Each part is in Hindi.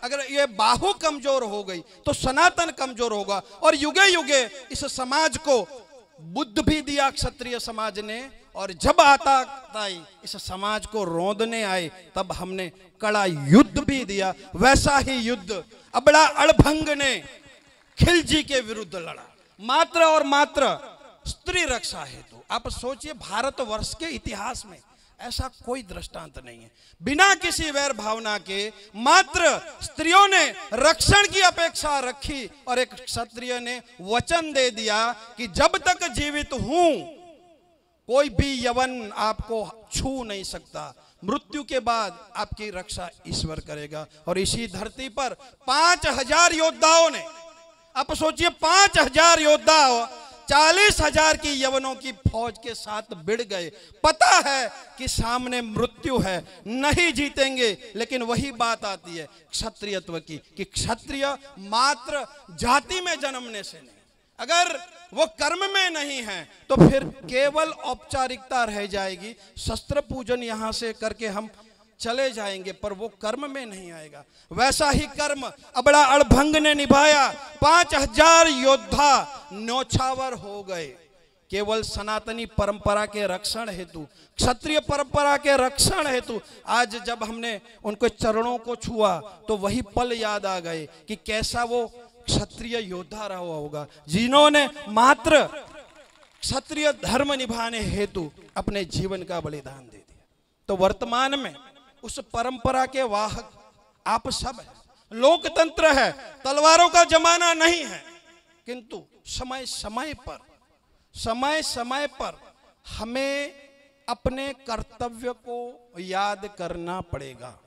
अगर ये बाहु कमजोर हो गई तो सनातन कमजोर होगा। और युगे युगे इस समाज को बुद्ध भी दिया क्षत्रिय समाज ने, और जब आता इस समाज को रोंदने आए तब हमने कड़ा युद्ध भी दिया। वैसा ही युद्ध अबड़ा अड़भंग ने खिलजी के विरुद्ध लड़ा, मात्र और मात्र स्त्री रक्षा हेतु। आप सोचिए, भारतवर्ष के इतिहास में ऐसा कोई दृष्टांत नहीं है। बिना किसी वैर भावना के मात्र स्त्रियों ने रक्षण की अपेक्षा रखी, और एक क्षत्रिय ने वचन दे दिया कि जब तक जीवित हूं कोई भी यवन आपको छू नहीं सकता, मृत्यु के बाद आपकी रक्षा ईश्वर करेगा। और इसी धरती पर 5000 योद्धाओं ने, आप सोचिए 5000 योद्धा 40,000 की यवनों की फौज के साथ भिड़ गए। पता है कि सामने मृत्यु है, नहीं जीतेंगे, लेकिन वही बात आती है क्षत्रियत्व की कि क्षत्रिय मात्र जाति में जन्मने से नहीं, अगर वो कर्म में नहीं है तो फिर केवल औपचारिकता रह जाएगी। शस्त्र पूजन यहां से करके हम चले जाएंगे, पर वो कर्म में नहीं आएगा। वैसा ही कर्म अबड़ा अड़भंग ने निभाया। 5000 योद्धा न्योछावर हो गए केवल सनातनी परंपरा के रक्षण हेतु, क्षत्रिय परंपरा के रक्षण हेतु। आज जब हमने उनके चरणों को छुआ तो वही पल याद आ गए कि कैसा वो क्षत्रिय योद्धा रहा होगा, जिन्होंने मात्र क्षत्रिय धर्म निभाने हेतु अपने जीवन का बलिदान दे दिया। तो वर्तमान में उस परंपरा के वाहक आप सब हैं। लोकतंत्र है, तलवारों का जमाना नहीं है, किंतु समय समय पर हमें अपने कर्तव्य को याद करना पड़ेगा।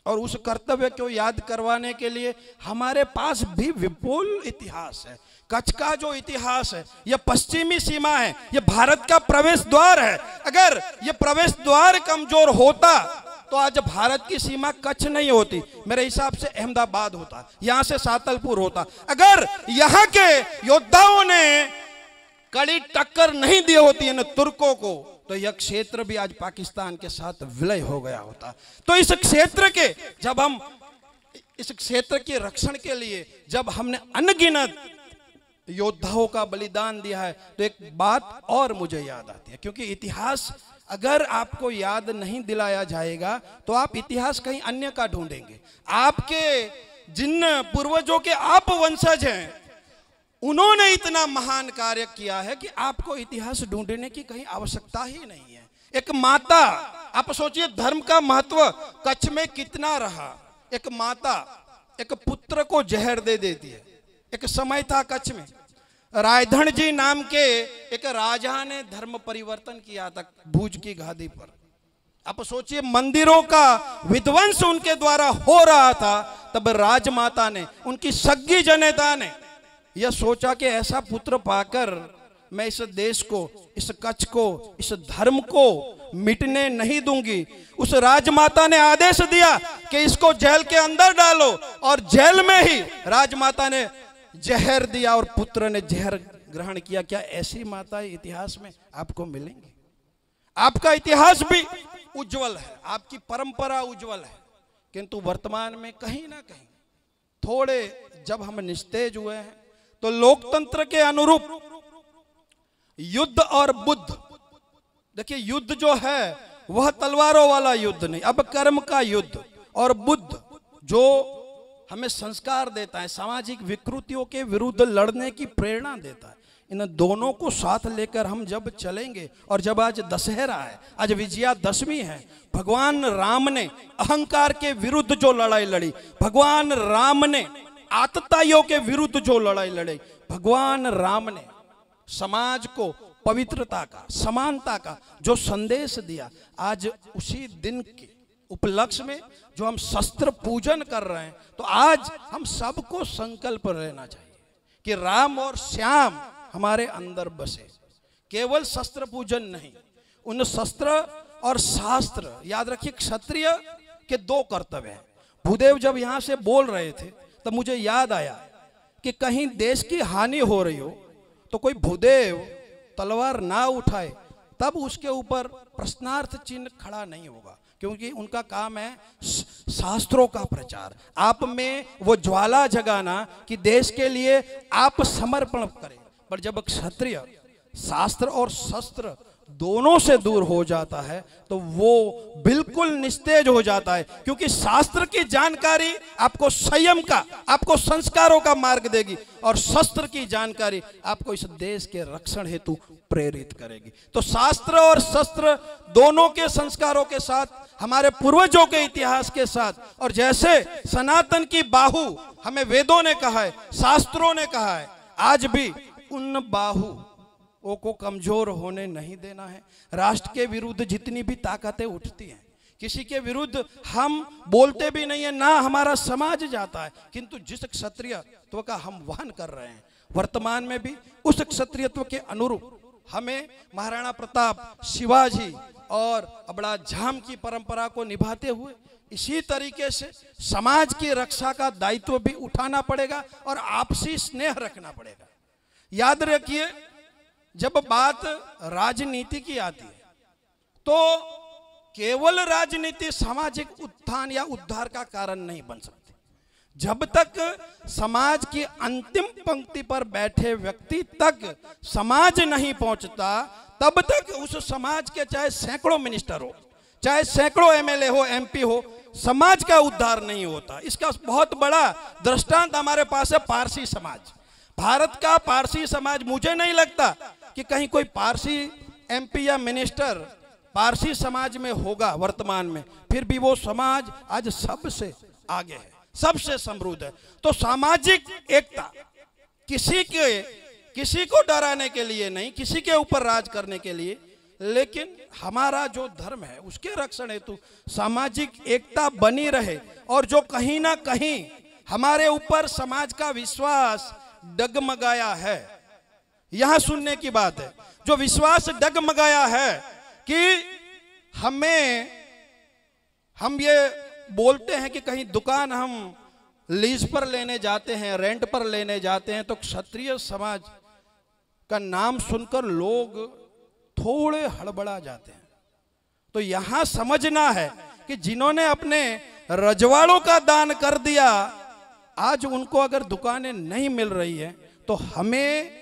और उस कर्तव्य को याद करवाने के लिए हमारे पास भी विपुल इतिहास है। कच्छ का जो इतिहास है, यह पश्चिमी सीमा है, यह भारत का प्रवेश द्वार है। अगर यह प्रवेश द्वार कमजोर होता तो आज भारत की सीमा कच्छ नहीं होती, मेरे हिसाब से अहमदाबाद होता, यहां से सातलपुर होता। अगर यहां के योद्धाओं ने कड़ी टक्कर नहीं दी होती है न तुर्कों को, तो यह क्षेत्र भी आज पाकिस्तान के साथ विलय हो गया होता। तो इस क्षेत्र के जब हम इस क्षेत्र के रक्षण के लिए जब हमने अनगिनत योद्धाओं का बलिदान दिया है, तो एक बात और मुझे याद आती है, क्योंकि इतिहास अगर आपको याद नहीं दिलाया जाएगा तो आप इतिहास कहीं अन्य का ढूंढेंगे। आपके जिन पूर्वजों के आप वंशज हैं, उन्होंने इतना महान कार्य किया है कि आपको इतिहास ढूंढने की कहीं आवश्यकता ही नहीं है। एक माता, आप सोचिए धर्म का महत्व कच्छ में कितना रहा। एक माता एक पुत्र को जहर दे देती है। एक समय था कच्छ में, रायधन जी नाम के एक राजा ने धर्म परिवर्तन किया था भूज की घाटी पर। आप सोचिए मंदिरों का विध्वंस उनके द्वारा हो रहा था, तब राजमाता ने, उनकी सग्गी जनेता ने यह सोचा कि ऐसा पुत्र पाकर मैं इस देश को, इस कच्छ को, इस धर्म को मिटने नहीं दूंगी। उस राजमाता ने आदेश दिया कि इसको जेल के अंदर डालो, और जेल में ही राजमाता ने जहर दिया और पुत्र ने जहर ग्रहण किया। क्या ऐसी माता इतिहास में आपको मिलेंगी? आपका इतिहास भी उज्जवल है, आपकी परंपरा उज्जवल है, किंतु वर्तमान में कहीं ना कहीं थोड़े जब हम निस्तेज हुए हैं तो लोकतंत्र के अनुरूप युद्ध और बुद्ध, देखिए युद्ध जो है वह तलवारों वाला युद्ध नहीं, अब कर्म का युद्ध, और बुद्ध जो हमें संस्कार देता है, सामाजिक विकृतियों के विरुद्ध लड़ने की प्रेरणा देता है। इन दोनों को साथ लेकर हम जब चलेंगे, और जब आज दशहरा है, आज विजयादशमी है, भगवान राम ने अहंकार के विरुद्ध जो लड़ाई लड़ी, भगवान राम ने आतताइयों के विरुद्ध जो लड़ाई लड़ी, भगवान राम ने समाज को पवित्रता का, समानता का जो संदेश दिया, आज उसी दिन के उपलक्ष्य में जो हम शस्त्र पूजन कर रहे हैं, तो आज हम सबको संकल्प रहना चाहिए कि राम और श्याम हमारे अंदर बसे। केवल शस्त्र पूजन नहीं, उन शस्त्र और शास्त्र, याद रखिए क्षत्रिय के दो कर्तव्य हैं। भूदेव जब यहां से बोल रहे थे तब मुझे याद आया कि कहीं देश की हानि हो रही हो तो कोई भूदेव तलवार ना उठाए, तब उसके ऊपर प्रश्नार्थ चिन्ह खड़ा नहीं होगा। क्योंकि उनका काम है शास्त्रों का प्रचार, आप में वो ज्वाला जगाना कि देश के लिए आप समर्पण करें। पर जब क्षत्रिय शास्त्र और शस्त्र दोनों से दूर हो जाता है तो वो बिल्कुल निस्तेज हो जाता है, क्योंकि शास्त्र की जानकारी आपको संयम का, आपको संस्कारों का मार्ग देगी, और शस्त्र की जानकारी आपको इस देश के रक्षण हेतु प्रेरित करेगी। तो शास्त्र और शस्त्र दोनों के संस्कारों के साथ, हमारे पूर्वजों के इतिहास के साथ, और जैसे सनातन की बाहु हमें वेदों ने कहा है, शास्त्रों ने कहा है, आज भी उन बाहु को कमजोर होने नहीं देना है। राष्ट्र के विरुद्ध जितनी भी ताकतें उठती हैं, किसी के विरुद्ध हम बोलते भी नहीं है, ना हमारा समाज जाता है, किंतु जिस क्षत्रियत्व का हम वहन कर रहे हैं वर्तमान में भी उस क्षत्रियत्व के अनुरूप हमें महाराणा प्रताप, शिवाजी और अबड़ा झाम की परंपरा को निभाते हुए इसी तरीके से समाज की रक्षा का दायित्व भी उठाना पड़ेगा और आपसी स्नेह रखना पड़ेगा। याद रखिए, जब बात राजनीति की आती है तो केवल राजनीति सामाजिक उत्थान या उद्धार का कारण नहीं बन सकती। जब तक समाज की अंतिम पंक्ति पर बैठे व्यक्ति तक समाज नहीं पहुंचता, तब तक उस समाज के चाहे सैकड़ों मिनिस्टर हो, चाहे सैकड़ों एमएलए हो, एमपी हो, समाज का उद्धार नहीं होता। इसका बहुत बड़ा दृष्टांत हमारे पास है पारसी समाज। भारत का पारसी समाज, मुझे नहीं लगता कि कहीं कोई पारसी एमपी या मिनिस्टर पारसी समाज में होगा वर्तमान में, फिर भी वो समाज आज सबसे आगे है, सबसे समृद्ध है। तो सामाजिक एकता किसी को डराने के लिए नहीं, किसी के ऊपर राज करने के लिए, लेकिन हमारा जो धर्म है उसके रक्षण हेतु सामाजिक एकता बनी रहे, और जो कहीं ना कहीं हमारे ऊपर समाज का विश्वास डगमगाया है, यहां सुनने की बात है, जो विश्वास डगमगाया है कि हम ये बोलते हैं कि कहीं दुकान हम लीज पर लेने जाते हैं, रेंट पर लेने जाते हैं, तो क्षत्रिय समाज का नाम सुनकर लोग थोड़े हड़बड़ा जाते हैं। तो यहां समझना है कि जिन्होंने अपने रजवाड़ों का दान कर दिया, आज उनको अगर दुकानें नहीं मिल रही है तो हमें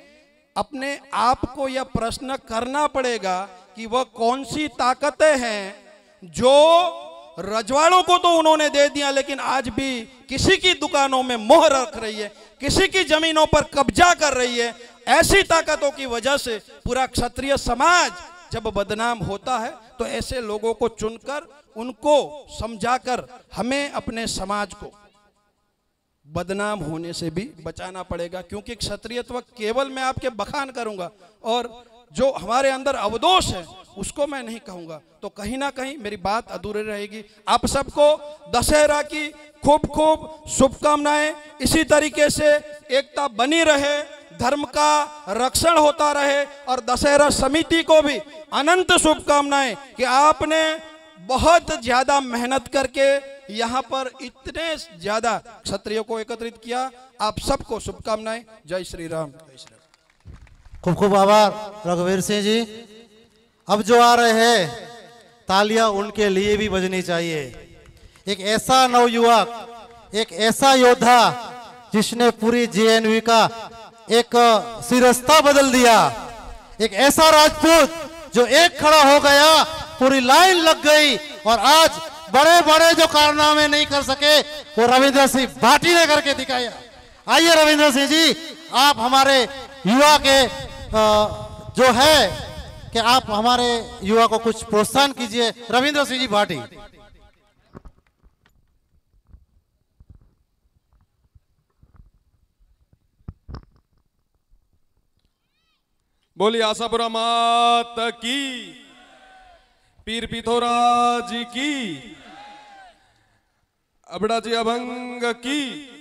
अपने आप को यह प्रश्न करना पड़ेगा कि वह कौन सी ताकतें हैं जो रजवाड़ों को तो उन्होंने दे दिया, लेकिन आज भी किसी की दुकानों में मोहर रख रही है, किसी की जमीनों पर कब्जा कर रही है। ऐसी ताकतों की वजह से पूरा क्षत्रिय समाज जब बदनाम होता है तो ऐसे लोगों को चुनकर, उनको समझाकर हमें अपने समाज को बदनाम होने से भी बचाना पड़ेगा। क्योंकि क्षत्रियत्व केवल मैं आपके बखान करूंगा और जो हमारे अंदर अवदोष है उसको मैं नहीं कहूंगा, तो कहीं ना कहीं मेरी बात अधूरी रहेगी। आप सबको दशहरा की खूब खूब शुभकामनाएं। इसी तरीके से एकता बनी रहे, धर्म का रक्षण होता रहे, और दशहरा समिति को भी अनंत शुभकामनाएं कि आपने बहुत ज्यादा मेहनत करके यहाँ पर इतने ज्यादा क्षत्रियों को एकत्रित किया। आप सबको शुभकामनाएं। जय श्री राम। खूब खूब आभार रघुवीर सिंह जी। अब जो आ रहे हैं तालियां उनके लिए भी बजनी चाहिए। एक ऐसा नवयुवक, एक ऐसा योद्धा जिसने पूरी जेएनयू का एक सिरस्ता बदल दिया, एक ऐसा राजपूत जो एक खड़ा हो गया, पूरी लाइन लग गई, और आज बड़े बड़े जो कारनामे नहीं कर सके वो रविंद्र सिंह भाटी ने करके दिखाया। आइए रविंद्र सिंह जी, आप हमारे युवा के जो है कि आप हमारे युवा को कुछ प्रोत्साहन कीजिए। रविंद्र सिंह जी भाटी। बोली आशापुरा मात की, पीर पिथोराज की, अबड़ा जी अभंग की।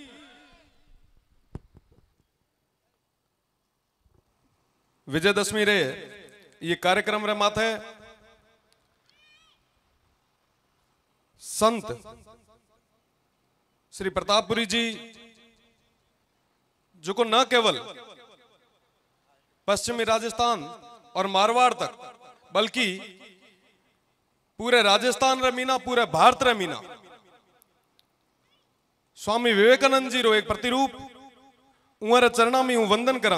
विजयदशमी रे ये कार्यक्रम रे माथे संत श्री प्रतापपुरी जी जो को न केवल पश्चिमी राजस्थान और मारवाड़ तक बल्कि पूरे राजस्थान रे मीना, पूरे भारत रे मीना स्वामी विवेकानंद जी रो एक प्रतिरूप उहरे चरणा में हूँ वंदन करा।